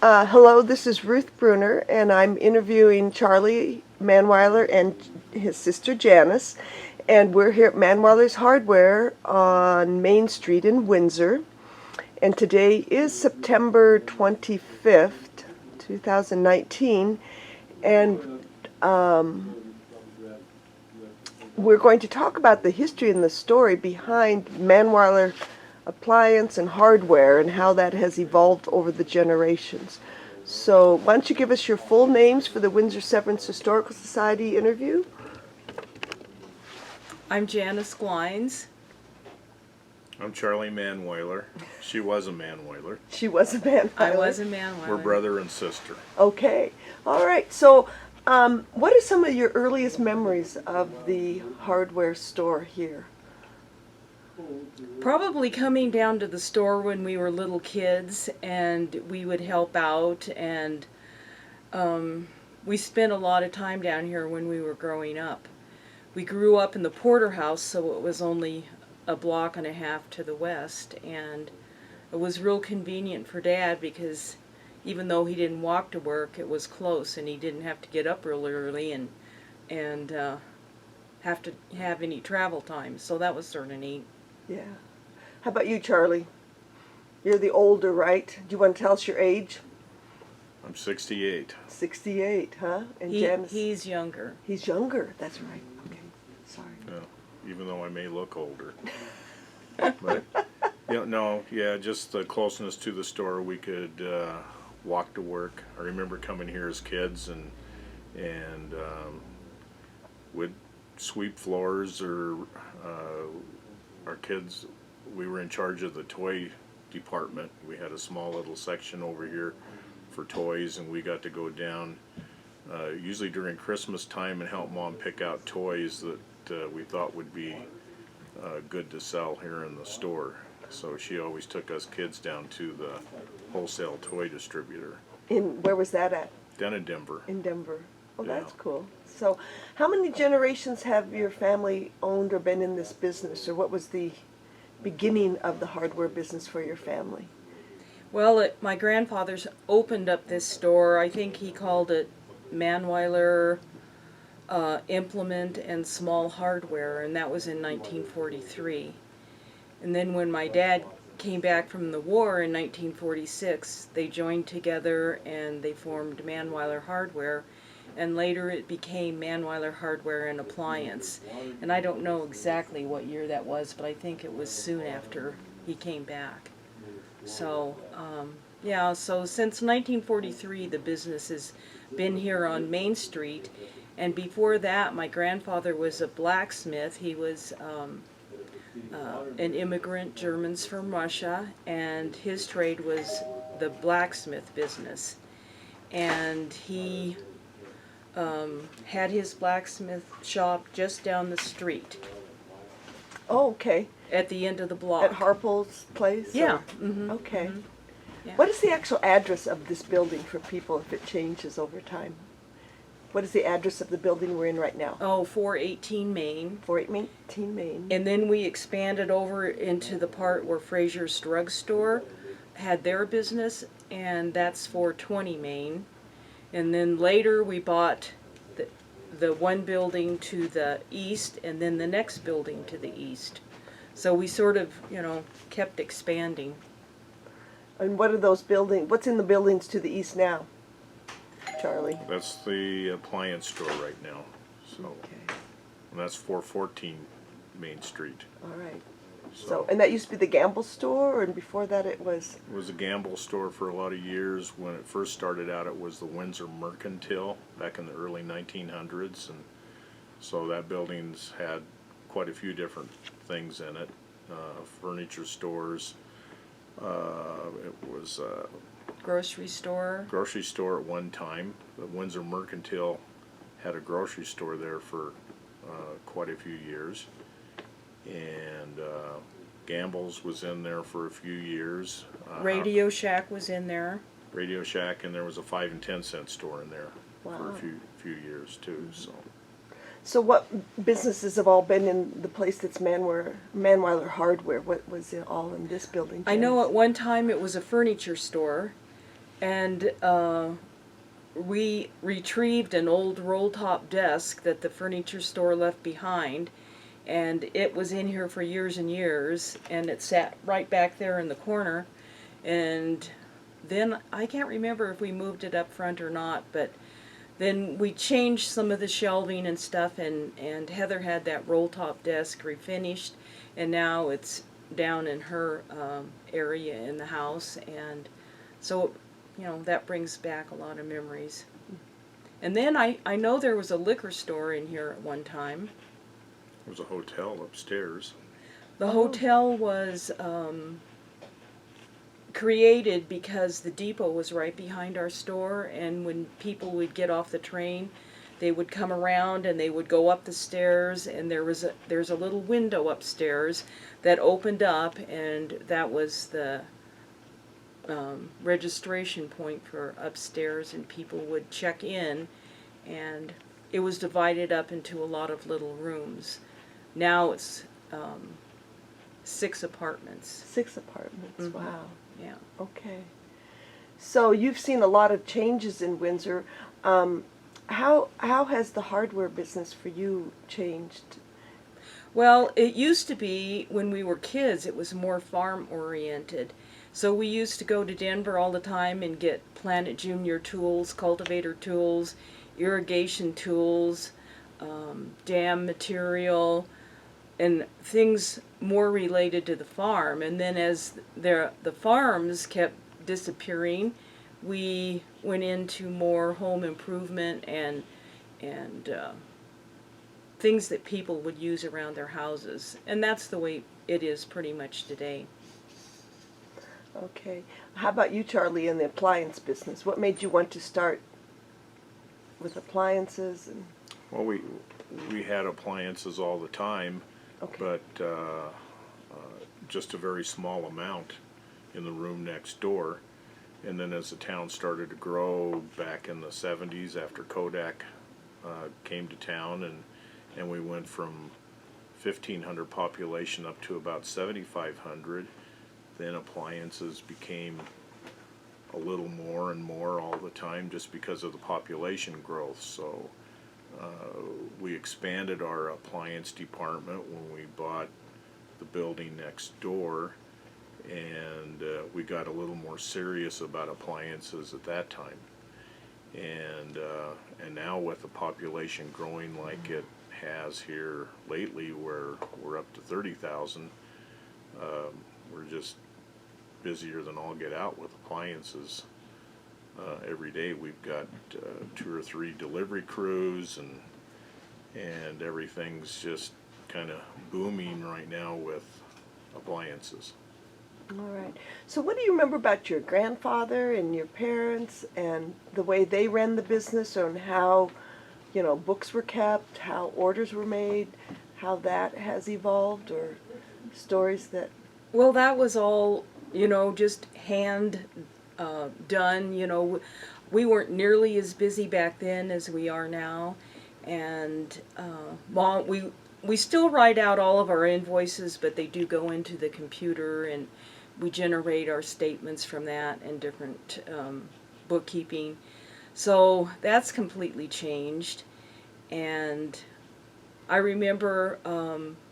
Hello, this is Ruth Bruner, and I'm interviewing Charlie Manweiler and his sister Janice. And we're here at Manweilers Hardware on Main Street in Windsor. And today is September 25th, 2019. And we're going to talk about the history and the story behind Manweiler Appliance and Hardware and how that has evolved over the generations. So why don't you give us your full names for the Windsor Severance Historical Society interview? I'm Janice Glines. I'm Charlie Manweiler. She was a Manweiler. She was a Manweiler. I was a Manweiler. We're brother and sister. Okay. All right. So what are some of your earliest memories of the hardware store here? Probably coming down to the store when we were little kids, and we would help out, and we spent a lot of time down here when we were growing up. We grew up in the Porterhouse, so it was only a block and a half to the west, and it was real convenient for Dad because even though he didn't walk to work, it was close, and he didn't have to get up real early and have to have any travel time, so that was sort of neat. Yeah. How about you, Charlie? You're the older, right? Do you want to tell us your age? I'm 68. 68, huh? And Janice? He's younger. He's younger. That's right. Okay. Sorry. Yeah, even though I may look older. But, just the closeness to the store. We could walk to work. I remember coming here as kids and would sweep floors or our kids, we were in charge of the toy department. We had a small little section over here for toys, and we got to go down usually during Christmas time and help Mom pick out toys that we thought would be good to sell here in the store. So she always took us kids down to the wholesale toy distributor. Where was that at? Down in Denver. In Denver. Oh, Yeah. that's cool. So how many generations have your family owned or been in this business, or what was the beginning of the hardware business for your family? Well, my grandfather's opened up this store. I think he called it Manweiler Implement and Small Hardware, and that was in 1943. And then when my dad came back from the war in 1946, they joined together and they formed Manweiler Hardware, and later it became Manweiler Hardware and Appliance. And I don't know exactly what year that was, but I think it was soon after he came back. So, so since 1943 the business has been here on Main Street, and before that my grandfather was a blacksmith. He was an immigrant, Germans from Russia, and his trade was the blacksmith business. And he had his blacksmith shop just down the street. Oh, okay. At the end of the block. At Harple's place? Yeah. Mm-hmm. Okay. Mm-hmm. Yeah. What is the actual address of this building for people if it changes over time? What is the address of the building we're in right now? Oh, 418 Main. 418 Main. And then we expanded over into the part where Fraser's Drug Store had their business, and that's 420 Main. And then later we bought the one building to the east and then the next building to the east. So we sort of, kept expanding. And what are those buildings? What's in the buildings to the east now, Charlie? That's the appliance store right now. So, Okay. and that's 414 Main Street. All right. So, and that used to be the Gamble store, and before that it was? It was a Gamble store for a lot of years. When it first started out, it was the Windsor Mercantile back in the early 1900s, and so that building's had quite a few different things in it. Furniture stores. It was a Grocery store. grocery store at one time. The Windsor Mercantile had a grocery store there for quite a few years. And Gamble's was in there for a few years. Radio Shack was in there. Radio Shack, and there was a 5 and 10 cent store in there for Wow. a few years too. So what businesses have all been in the place that's Manweiler Hardware? What was it all in this building? I know Janice? at one time it was a furniture store, And we retrieved an old roll-top desk that the furniture store left behind, and it was in here for years and years, and it sat right back there in the corner. And then I can't remember if we moved it up front or not, but then we changed some of the shelving and stuff, and Heather had that roll-top desk refinished, and now it's down in her area in the house, and so, you know, that brings back a lot of memories. And then I know there was a liquor store in here at one time. There was a hotel upstairs. The Oh. hotel was created because the depot was right behind our store, and when people would get off the train, they would come around and they would go up the stairs, and there's a little window upstairs that opened up, and that was the registration point for upstairs, and people would check in, and it was divided up into a lot of little rooms. Now it's 6 apartments. 6 apartments. Mhm. Wow. Yeah. Okay. So you've seen a lot of changes in Windsor. How has the hardware business for you changed? Well, it used to be when we were kids, it was more farm oriented. So we used to go to Denver all the time and get Planet Junior tools, cultivator tools, irrigation tools, dam material, and things more related to the farm. And then as the farms kept disappearing, we went into more home improvement and things that people would use around their houses. And that's the way it is pretty much today. Okay. How about you, Charlie, in the appliance business? What made you want to start with appliances? And Well, we had appliances all the time, okay. but just a very small amount in the room next door. And then as the town started to grow back in the 70s after Kodak came to town, and we went from 1,500 population up to about 7,500, then appliances became a little more and more all the time just because of the population growth. So we expanded our appliance department when we bought the building next door, and we got a little more serious about appliances at that time. And now with the population growing like it has here lately, where we're up to 30,000, we're just busier than all get out with appliances. Every day we've got 2 or 3 delivery crews, and everything's just kind of booming right now with appliances. All right. So what do you remember about your grandfather and your parents and the way they ran the business, and how, you know, books were kept, how orders were made, how that has evolved, or stories that... Well, that was all, you know, just hand done. You know, we weren't nearly as busy back then as we are now, and Mom, we still write out all of our invoices, but they do go into the computer, and we generate our statements from that and different bookkeeping. So that's completely changed. And I remember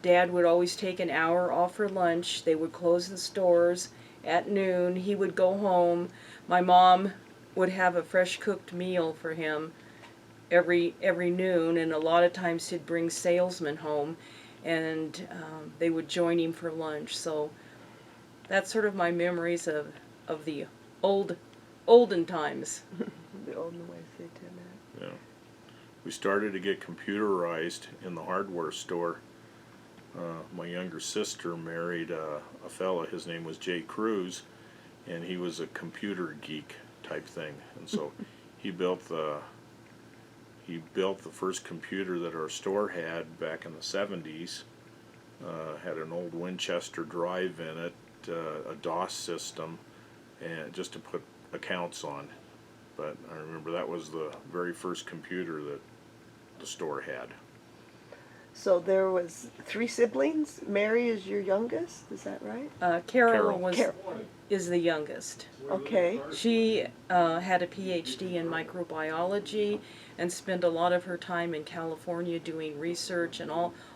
Dad would always take an hour off for lunch. They would close the stores at noon. He would go home. My mom would have a fresh cooked meal for him every noon, and a lot of times he'd bring salesmen home, and they would join him for lunch. So that's sort of my memories of the olden times. The olden ways they did that. Yeah. We started to get computerized in the hardware store. My younger sister married a fella, his name was Jay Cruz, and he was a computer geek type thing. And so he built the first computer that our store had back in the 70s. Had an old Winchester drive in it, a DOS system, and just to put accounts on. But I remember that was the very first computer that the store had. So there was 3 siblings. Mary is your youngest, is that right? Carol Carol. is the youngest. Okay. She had a PhD in microbiology and spent a lot of her time in California doing research and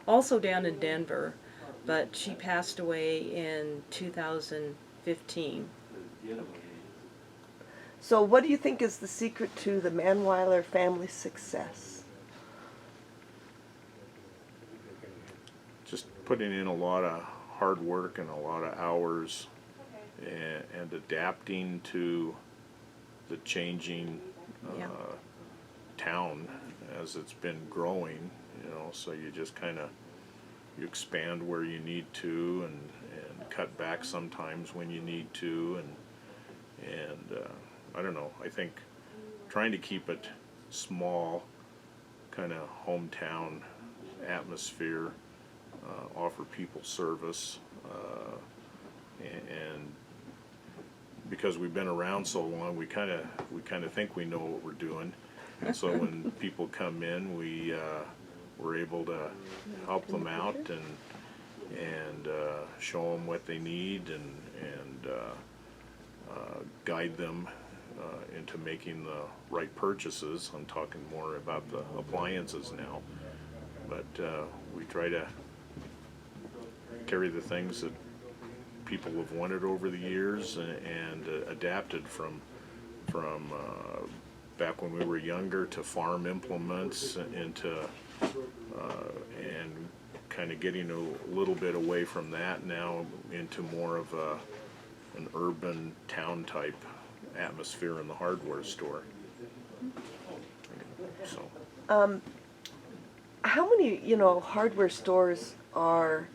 also down in Denver. But she passed away in 2015. So what do you think is the secret to the Manweiler family success? Just putting in a lot of hard work and a lot of hours and adapting to the changing Yeah. town as it's been growing, you know, so you just kind of, you expand where you need to and cut back sometimes when you need to, and I don't know, I think trying to keep it small, kind of hometown atmosphere, offer people service, and because we've been around so long, we kind of think we know what we're doing, and so when people come in, we're able to help them out and show them what they need and guide them into making the right purchases. I'm talking more about the appliances now, but we try to carry the things that people have wanted over the years and adapted from back when we were younger to farm implements into and kind of getting a little bit away from that now into more of an urban town type atmosphere in the hardware store. So How many, hardware stores are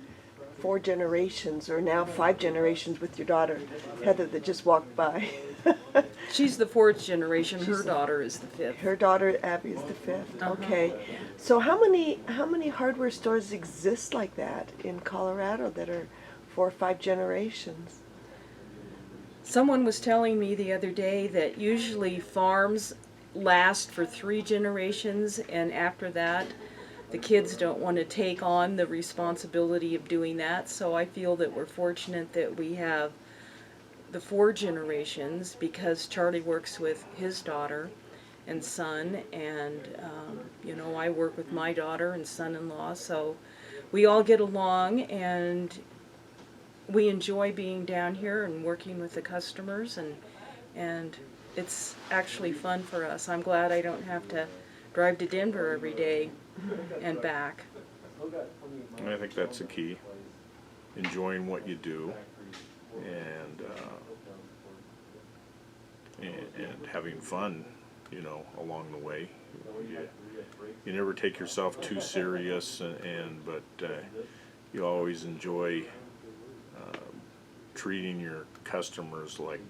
4 generations or now 5 generations with your daughter, Heather, that just walked by? She's the 4th generation. Her daughter is the 5th. Her daughter, Abby, is the 5th. Uh-huh. Okay. So how many hardware stores exist like that in Colorado that are 4 or 5 generations? Someone was telling me the other day that usually farms last for 3 generations, and after that, the kids don't want to take on the responsibility of doing that. So I feel that we're fortunate that we have the 4 generations, because Charlie works with his daughter and son, and I work with my daughter and son-in-law, so we all get along and we enjoy being down here and working with the customers, and it's actually fun for us. I'm glad I don't have to drive to Denver every day and back. I think that's the key, enjoying what you do and having fun, along the way. You never take yourself too serious, but you always enjoy treating your customers like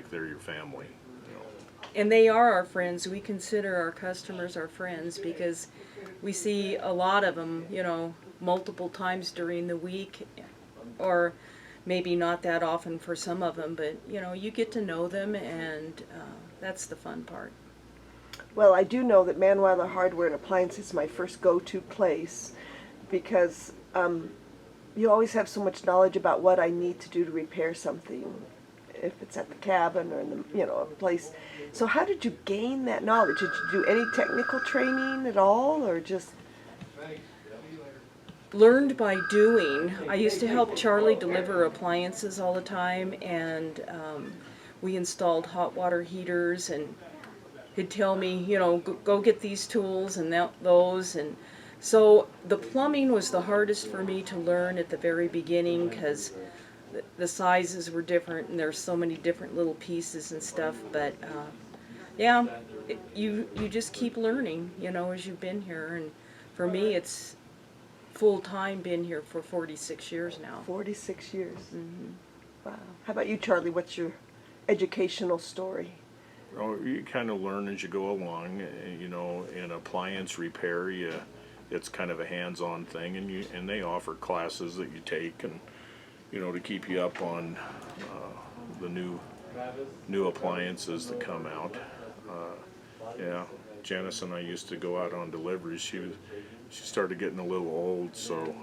they're your family. And they are our friends. We consider our customers our friends because we see a lot of them, multiple times during the week, or maybe not that often for some of them, but you get to know them, and that's the fun part. Well, I do know that Manweiler Hardware and Appliance is my first go-to place because you always have so much knowledge about what I need to do to repair something, if it's at the cabin or in the, a place. So how did you gain that knowledge? Did you do any technical training at all, or just? Learned by doing. I used to help Charlie deliver appliances all the time, and we installed hot water heaters, and he'd tell me, go get these tools and those, and so the plumbing was the hardest for me to learn at the very beginning because the sizes were different and there's so many different little pieces and stuff, but you just keep learning, as you've been here, and for me it's full-time, been here for 46 years now. 46 years. Mm-hmm. Wow. How about you, Charlie? What's your educational story? Well, you kind of learn as you go along. In appliance repair, it's kind of a hands-on thing, and they offer classes that you take, and to keep you up on the new appliances that come out. Janice and I used to go out on deliveries. She started getting a little old, so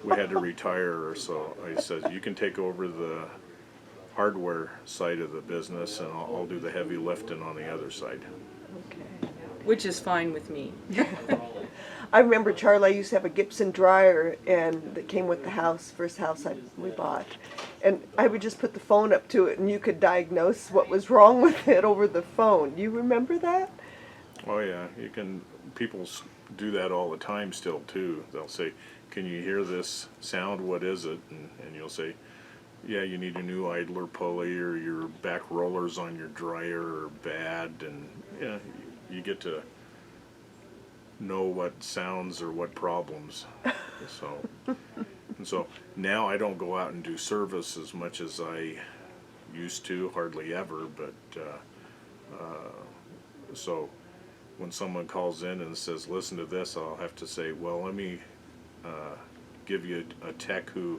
we had to retire her. So I said, you can take over the hardware side of the business, and I'll do the heavy lifting on the other side. Okay. Which is fine with me. I remember, Charlie, I used to have a Gibson dryer, and that came with the house, first house we bought. And I would just put the phone up to it, and you could diagnose what was wrong with it over the phone. You remember that? Oh yeah, people do that all the time still too. They'll say, can you hear this sound? What is it? And you'll say, yeah, you need a new idler pulley, or your back rollers on your dryer are bad, and yeah, you get to know what sounds or what problems. So now I don't go out and do service as much as I used to, hardly ever, but so when someone calls in and says, listen to this, I'll have to say, well, let me give you a tech who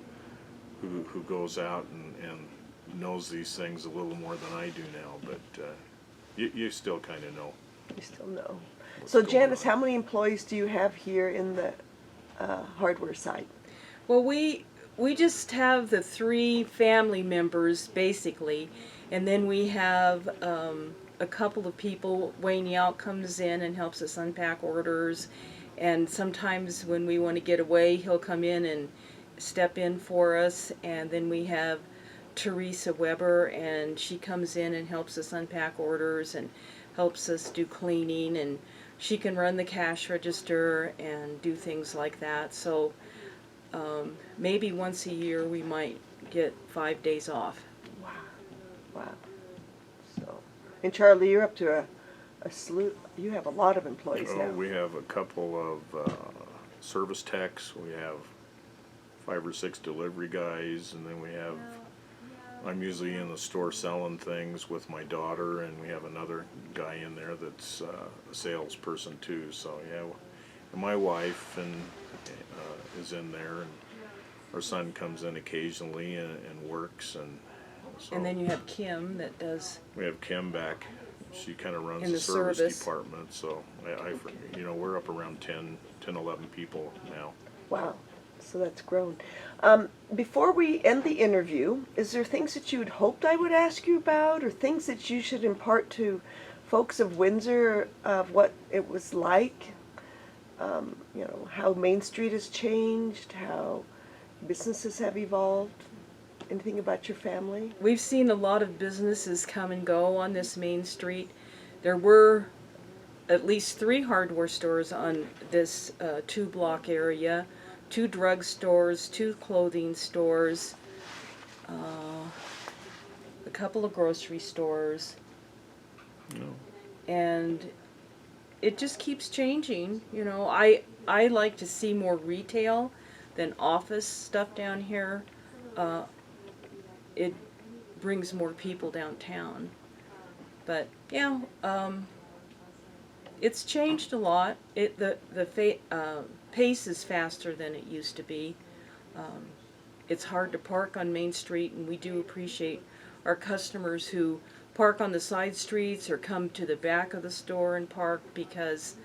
goes out and knows these things a little more than I do now, but you still kind of know. You still know. So Janice, how many employees do you have here in the hardware side? Well, we just have the 3 family members basically, and then we have a couple of people. Wayne out comes in and helps us unpack orders, and sometimes when we want to get away, he'll come in and step in for us. And then we have Teresa Weber, and she comes in and helps us unpack orders and helps us do cleaning, and she can run the cash register and do things like that. So maybe once a year we might get 5 days off. Wow. Wow. So, and Charlie, you're up to a slew. You have a lot of employees now. We have a couple of service techs. We have 5 or 6 delivery guys, and then I'm usually in the store selling things with my daughter, and we have another guy in there that's a salesperson too. So yeah, and my wife is in there, and our son comes in occasionally and works, and so. And then you have Kim that does. We have Kim back. She kind of runs In the the service service. department. So we're up around 10, 11 people now. Wow. So that's grown. Before we end the interview, is there things that you had hoped I would ask you about, or things that you should impart to folks of Windsor of what it was like? How Main Street has changed, how businesses have evolved. Anything about your family? We've seen a lot of businesses come and go on this main street. There were at least 3 hardware stores on this 2-block area, 2 drugstores, 2 clothing stores, a couple of grocery stores. No. And it just keeps changing. I like to see more retail than office stuff down here. It brings more people downtown. But yeah, it's changed a lot. The pace is faster than it used to be. It's hard to park on Main Street, and we do appreciate our customers who park on the side streets or come to the back of the store and park, because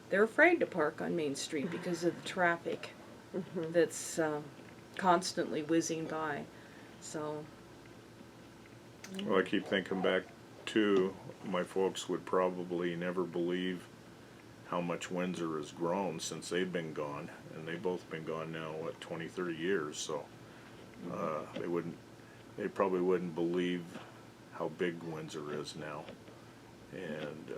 they're afraid to park on Main Street because of the traffic that's constantly whizzing by. So. Well, I keep thinking back to my folks would probably never believe how much Windsor has grown since they've been gone, and they've both been gone now, 20, 30 years, so they probably wouldn't believe how big Windsor is now. And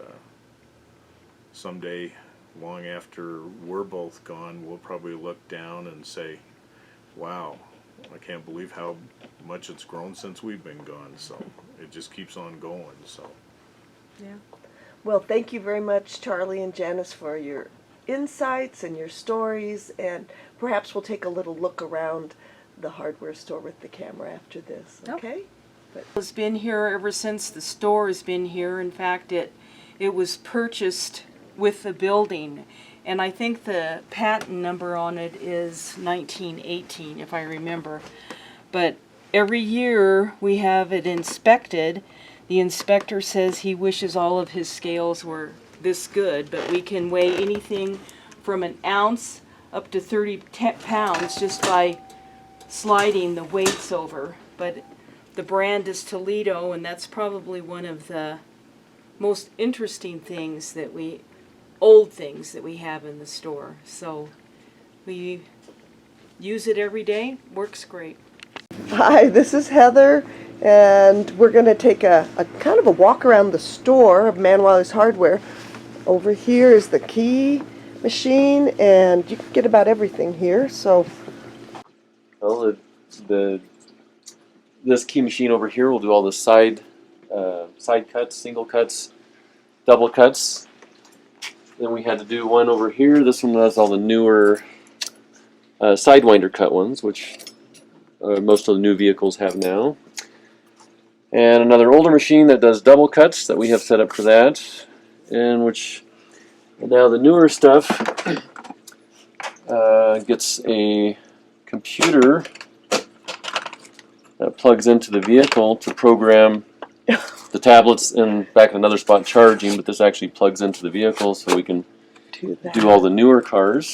someday, long after we're both gone, we'll probably look down and say, wow, I can't believe how much it's grown since we've been gone. So it just keeps on going. So Yeah. Well, thank you very much, Charlie and Janice, for your insights and your stories, and perhaps we'll take a little look around the hardware store with the camera after this, okay? It's been here ever since the store has been here. In fact, it was purchased with the building, and I think the patent number on it is 1918, if I remember. But every year we have it inspected. The inspector says he wishes all of his scales were this good, but we can weigh anything from an ounce up to 30 pounds just by sliding the weights over. But the brand is Toledo, and that's probably one of the most interesting things that old things that we have in the store. So we use it every day. Works great. Hi, this is Heather, and we're going to take a kind of a walk around the store of Manweiler's Hardware. Over here is the key machine, and you can get about everything here. So, well, this key machine over here will do all the side cuts, single cuts, double cuts. Then we had to do one over here. This one does all the newer sidewinder cut ones, which most of the new vehicles have now. And another older machine that does double cuts that we have set up for that. And now the newer stuff gets a computer that plugs into the vehicle to program the tablets and back in another spot charging, but this actually plugs into the vehicle so we can do all the newer cars.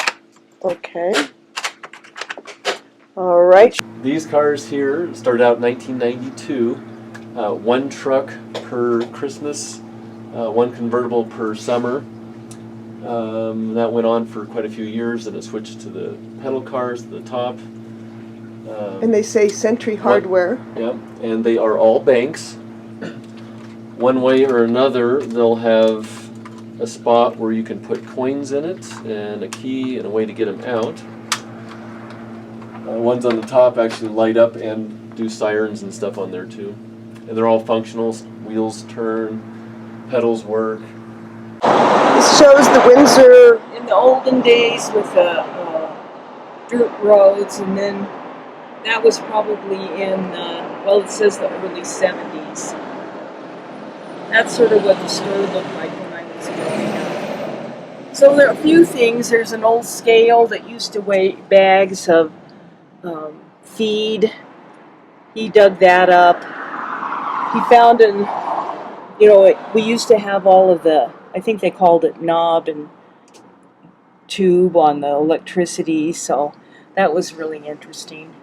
okay. All right. These cars here started out in 1992, one truck per Christmas, one convertible per summer. That went on for quite a few years, and it switched to the pedal cars at the top. And they say Century Hardware. Yeah, and they are all banks. One way or another, they'll have a spot where you can put coins in it, and a key, and a way to get them out. Ones on the top actually light up and do sirens and stuff on there too. And they're all functional. Wheels turn, pedals work. This shows the Windsor. In the olden days with the dirt roads, and then that was probably in, well, it says the early 70s. That's sort of what the store looked like when I was growing up. So there are a few things. There's an old scale that used to weigh bags of feed. He dug that up. He found we used to have all of the, I think they called it knob and tube on the electricity, so that was really interesting.